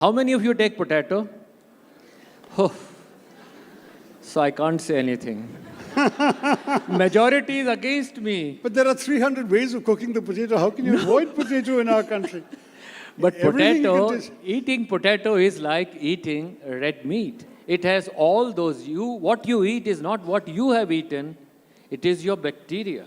How many of you take potato? Oh, so I can't say anything. Majority is against me. But there are 300 ways of cooking the potato. How can you avoid potato in our country? But eating potato is like eating red meat. It has all those, what you eat is not what you have eaten, it is your bacteria.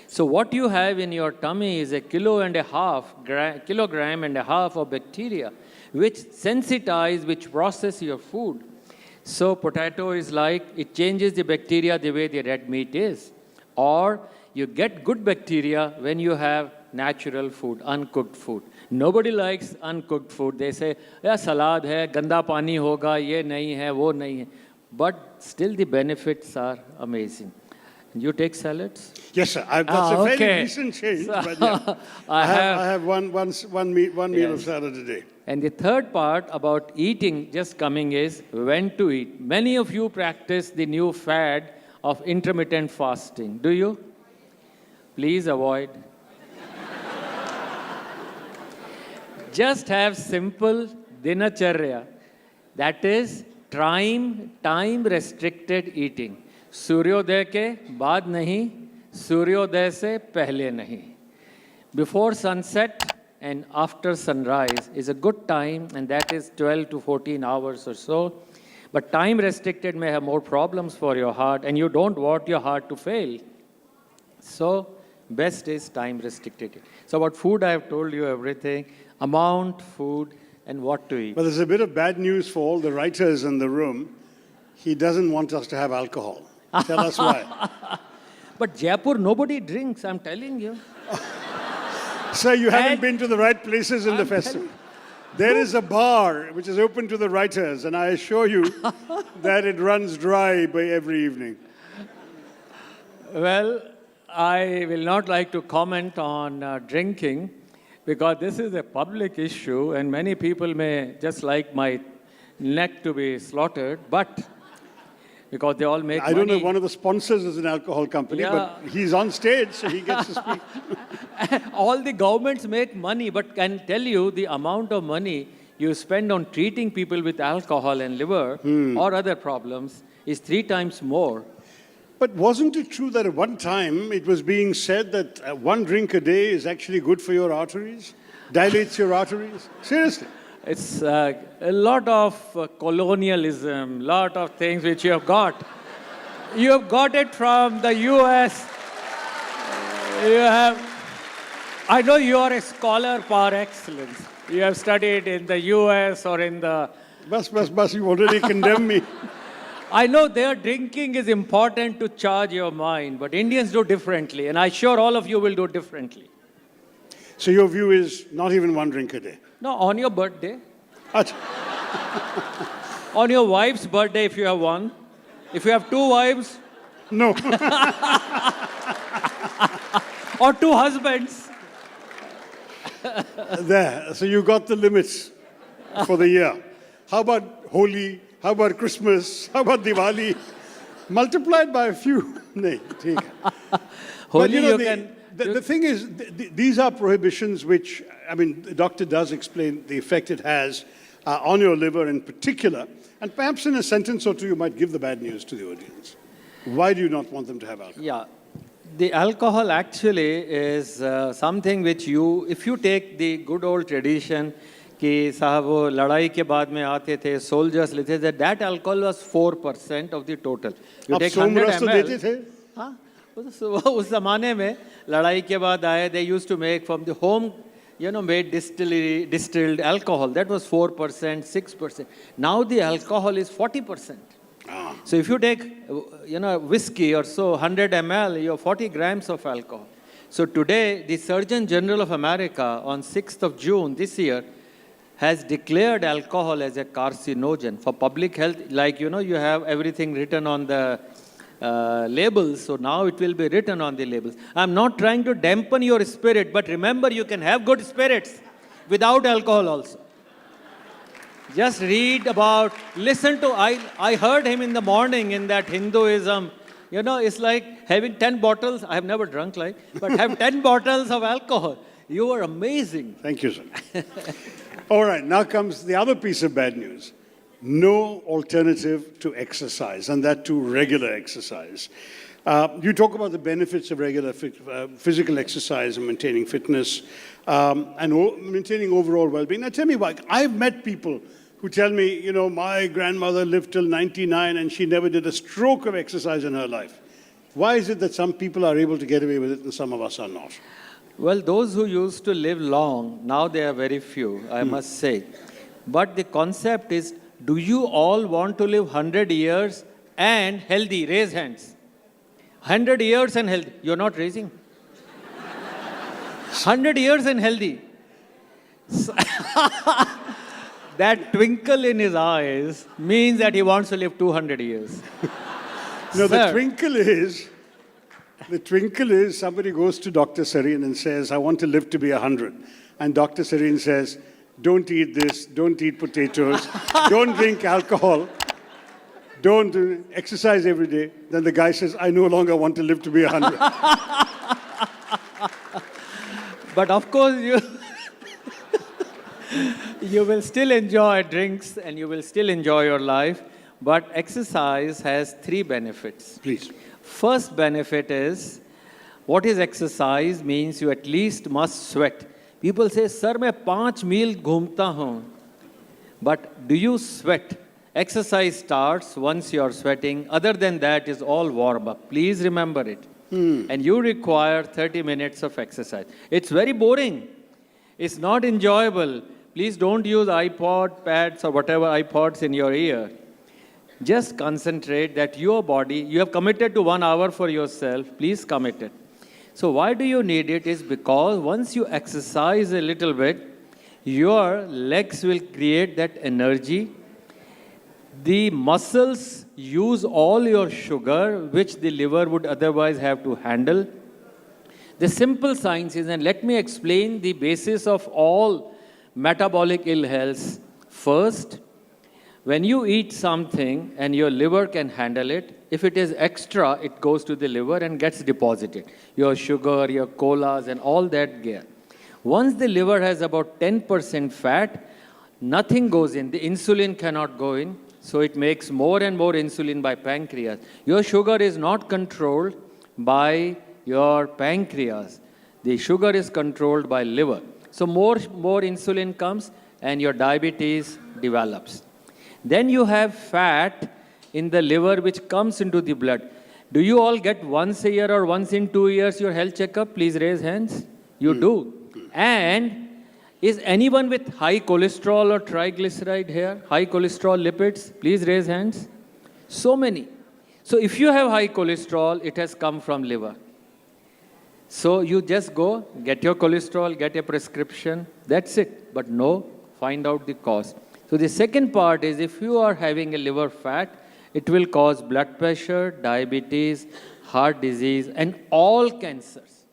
So what you have in your tummy is a kilogram and a half of bacteria, which sensitize, which process your food. So potato is like, it changes the bacteria the way the red meat is. Or you get good bacteria when you have natural food, uncooked food. Nobody likes uncooked food. They say, yeah, salad hai, ganda pani hoga, ye nahi hai, wo nahi hai. But still the benefits are amazing. You take salads? Yes, sir. That's a very recent change. But yeah. I have one meal of salad a day. And the third part about eating just coming is when to eat. Many of you practice the new fad of intermittent fasting. Do you? Please avoid. Just have simple dinacharya. That is time restricted eating. सूर्योदय के बाद नहीं, सूर्योदय से पहले नहीं. Before sunset and after sunrise is a good time, and that is 12 to 14 hours or so. But time restricted may have more problems for your heart, and you don't want your heart to fail. So best is time restricted. So about food, I have told you everything, amount, food, and what to eat. But there's a bit of bad news for all the writers in the room. He doesn't want us to have alcohol. Tell us why. But Jaipur, nobody drinks, I'm telling you. Sir, you haven't been to the right places in the festival. There is a bar which is open to the writers, and I assure you that it runs dry by every evening. Well, I will not like to comment on drinking, because this is a public issue, and many people may just like my neck to be slaughtered, but because they all make money. I don't know, one of the sponsors is an alcohol company, but he's on stage, so he gets to speak. All the governments make money, but can tell you the amount of money you spend on treating people with alcohol and liver or other problems is 3 times more. But wasn't it true that at one time it was being said that 1 drink a day is actually good for your arteries? Dilates your arteries? Seriously? It's a lot of colonialism, lot of things which you have got. You have got it from the US. I know you are a scholar par excellence. You have studied in the US or in the... Bas, you already condemned me. I know their drinking is important to charge your mind, but Indians do differently, and I'm sure all of you will do differently. So your view is not even 1 drink a day? No, on your birthday. On your wife's birthday, if you have one. If you have 2 wives. No. Or 2 husbands. There. So you got the limits for the year. How about Holi? How about Christmas? How about Diwali? Multiplied by a few. No, take it. Holi the thing is, these are prohibitions which, I mean, the doctor does explain the effect it has on your liver in particular. And perhaps in a sentence or two, you might give the bad news to the audience. Why do you not want them to have alcohol? Yeah. The alcohol actually is something which if you take the good old tradition, कि साहब वो लड़ाई के बाद में आते थे, soldiers लेते थे, that alcohol was 4% of the total. You take 100 ml. हाँ, उस ज़माने में लड़ाई के बाद आए, they used to make from the home, made distilled alcohol. That was 4%, 6%. Now the alcohol is 40%. So if you take, whiskey or so, 100 ml, you have 40 grams of alcohol. So today, the Surgeon General of America on 6th of June this year has declared alcohol as a carcinogen for public health. Like, you have everything written on the labels, so now it will be written on the labels. I'm not trying to dampen your spirit, but remember, you can have good spirits without alcohol also. Just read about, listen to, I heard him in the morning in that Hinduism. It's like having 10 bottles, I have never drunk but have 10 bottles of alcohol. You are amazing. Thank you, sir. All right, now comes the other piece of bad news. No alternative to exercise, and that to regular exercise. You talk about the benefits of regular physical exercise and maintaining fitness and maintaining overall well-being. Now tell me why. I've met people who tell me, you know, my grandmother lived till 99 and she never did a stroke of exercise in her life. Why is it that some people are able to get away with it and some of us are not? Well, those who used to live long, now they are very few, I must say. But the concept is, do you all want to live 100 years and healthy? Raise hands. 100 years and healthy. You're not raising. 100 years and healthy. That twinkle in his eyes means that he wants to live 200 years. No, Sir, the twinkle is somebody goes to Dr. Sarin and says, I want to live to be 100. And Dr. Sarin says, don't eat this, don't eat potatoes, don't drink alcohol, don't exercise every day. Then the guy says, I no longer want to live to be 100. But of course, you will still enjoy drinks and you will still enjoy your life. But exercise has 3 benefits. Please. First benefit is, what is exercise? Means you at least must sweat. People say, sir, मैं 5 मील घूमता हूँ. But do you sweat? Exercise starts once you are sweating. Other than that is all warm up. Please remember it. And you require 30 minutes of exercise. It's very boring. It's not enjoyable. Please don't use iPod, pads or whatever iPods in your ear. Just concentrate that your body, you have committed to 1 hour for yourself, please commit it. So why do you need it is because once you exercise a little bit, your legs will create that energy. The muscles use all your sugar, which the liver would otherwise have to handle. The simple science is, and let me explain the basis of all metabolic ill health. First, when you eat something and your liver can handle it, if it is extra, it goes to the liver and gets deposited. Your sugar, your colas and all that gear. Once the liver has about 10% fat, nothing goes in. The insulin cannot go in, so it makes more and more insulin by pancreas. Your sugar is not controlled by your pancreas. The sugar is controlled by liver. So more insulin comes and your diabetes develops. Then you have fat in the liver which comes into the blood. Do you all get once a year or once in 2 years your health checkup? Please raise hands. You do. And is anyone with high cholesterol or triglyceride here? High cholesterol, lipids? Please raise hands. So many. So if you have high cholesterol, it has come from liver. So you just go, get your cholesterol, get a prescription. That's it. But no, find out the cause. So the second part is, if you are having a liver fat, it will cause blood pressure, diabetes, heart disease, and all cancers.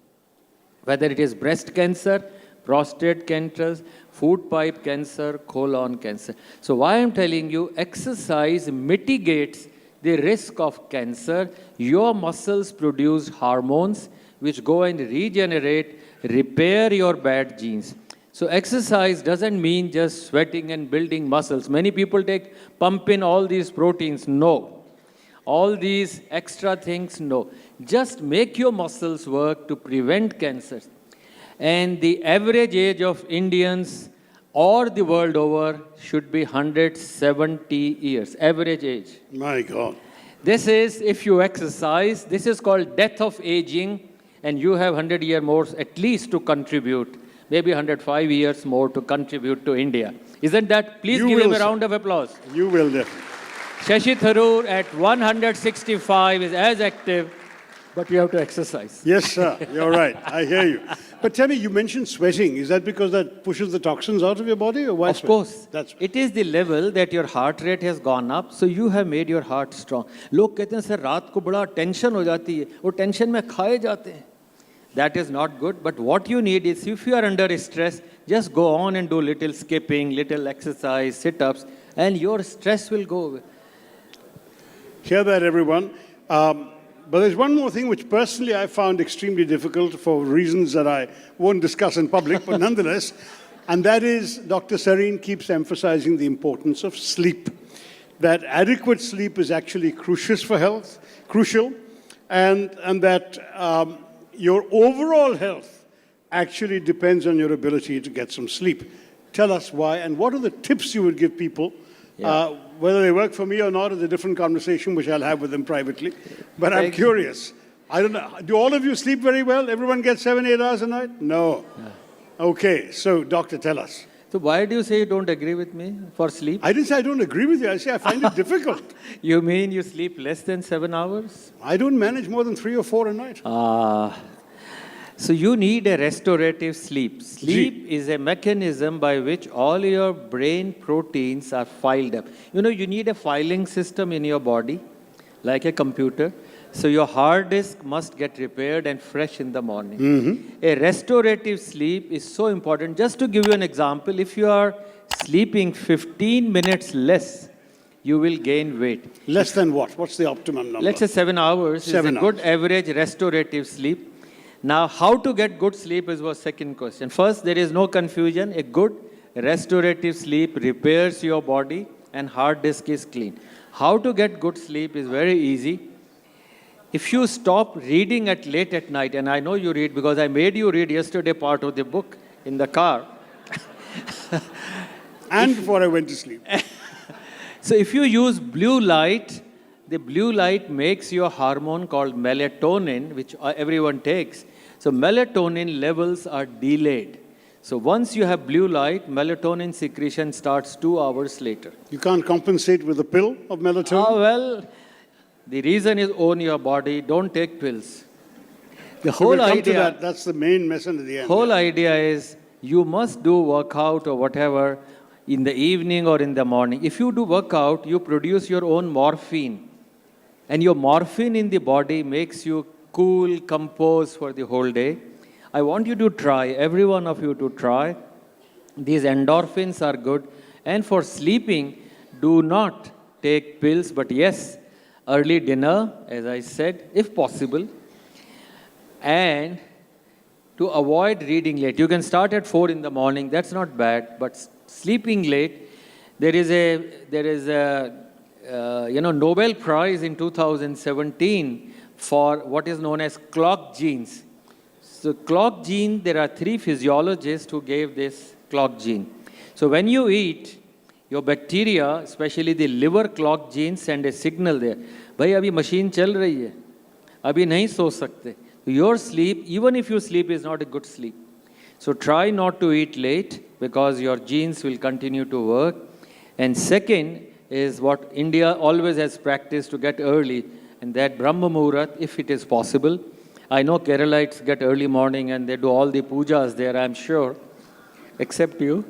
Whether it is breast cancer, prostate cancer, food pipe cancer, colon cancer. So why I'm telling you, exercise mitigates the risk of cancer. Your muscles produce hormones which go and regenerate, repair your bad genes. So exercise doesn't mean just sweating and building muscles. Many people pump in all these proteins. No. All these extra things, no. Just make your muscles work to prevent cancers. And the average age of Indians or the world over should be 170 years, average age. My God. This is, if you exercise, this is called death of aging, and you have 100 years more at least to contribute. Maybe 105 years more to contribute to India. Isn't that? Please give him a round of applause. You will definitely. Shashi Tharoor at 165 is as active, but you have to exercise. Yes, sir. You're right. I hear you. But tell me, you mentioned sweating. Is that because that pushes the toxins out of your body, or why? Of course. That's it is the level that your heart rate has gone up, so you have made your heart strong. लोग कहते हैं sir रात को बड़ा tension हो जाती है, वो टेंशन में खाए जाते हैं. That is not good, but what you need is, if you are under stress, just go on and do little skipping, little exercise, sit-ups, and your stress will go away. Hear that, everyone. But there's one more thing which personally I found extremely difficult for reasons that I won't discuss in public, but nonetheless, And that is, Dr. Sarin keeps emphasizing the importance of sleep. That adequate sleep is actually crucial, and that your overall health actually depends on your ability to get some sleep. Tell us why, and what are the tips you would give people? Whether they work for me or not is a different conversation, which I'll have with them privately. But I'm curious. I don't know. Do all of you sleep very well? Everyone gets 7-8 hours a night? No. Okay, so doctor, tell us. So why do you say you don't agree with me for sleep? I didn't say I don't agree with you. I say I find it difficult. You mean you sleep less than 7 hours? I don't manage more than 3 or 4 a night. So you need a restorative sleep. Sleep is a mechanism by which all your brain proteins are filed up. You know, you need a filing system in your body, like a computer. So your hard disk must get repaired and fresh in the morning. A restorative sleep is so important. Just to give you an example, if you are sleeping 15 minutes less, you will gain weight. Less than what? What's the optimum number? Let's say 7 hours is a good average restorative sleep. Now, how to get good sleep is our second question. First, there is no confusion. A good restorative sleep repairs your body and hard disk is clean. How to get good sleep is very easy. If you stop reading late at night, and I know you read because I made you read yesterday part of the book in the car. And before I went to sleep. So if you use blue light, the blue light makes your hormone called melatonin, which everyone takes. So melatonin levels are delayed. So once you have blue light, melatonin secretion starts 2 hours later. You can't compensate with a pill of melatonin? Well, the reason is own your body, don't take pills. The whole idea, that's the main message at the end. Whole idea is you must do workout or whatever in the evening or in the morning. If you do workout, you produce your own morphine. And your morphine in the body makes you cool, composed for the whole day. I want you to try, every one of you to try. These endorphins are good. And for sleeping, do not take pills, but yes, early dinner, as I said, if possible. And to avoid reading late. You can start at 4 in the morning, that's not bad, but sleeping late, there is a Nobel Prize in 2017 for what is known as clock genes. So clock gene, there are 3 physiologists who gave this clock gene. So when you eat, your bacteria, especially the liver clock genes, send a signal there. भाई अभी machine चल रही है, अभी नहीं सो सकते. Your sleep, even if you sleep, is not a good sleep. So try not to eat late because your genes will continue to work. And second is what India always has practiced to get early, and that Brahma Muhurat, if it is possible. I know Keralites get early morning and they do all the pujas there, I'm sure, except you.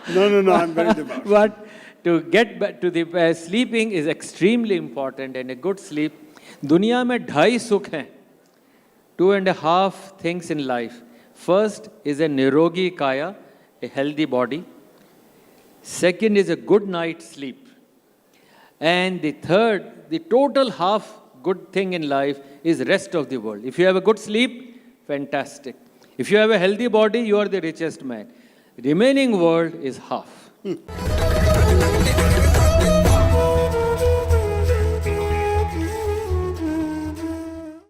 No, I'm very devout. But to get back to the sleeping is extremely important, and a good sleep. दुनिया में 2.5 सुख हैं, 2.5 things in life. First is a nirogi kaya, a healthy body. Second is a good night's sleep. And the third, the total half good thing in life is rest of the world. If you have a good sleep, fantastic. If you have a healthy body, you are the richest man. Remaining world is half.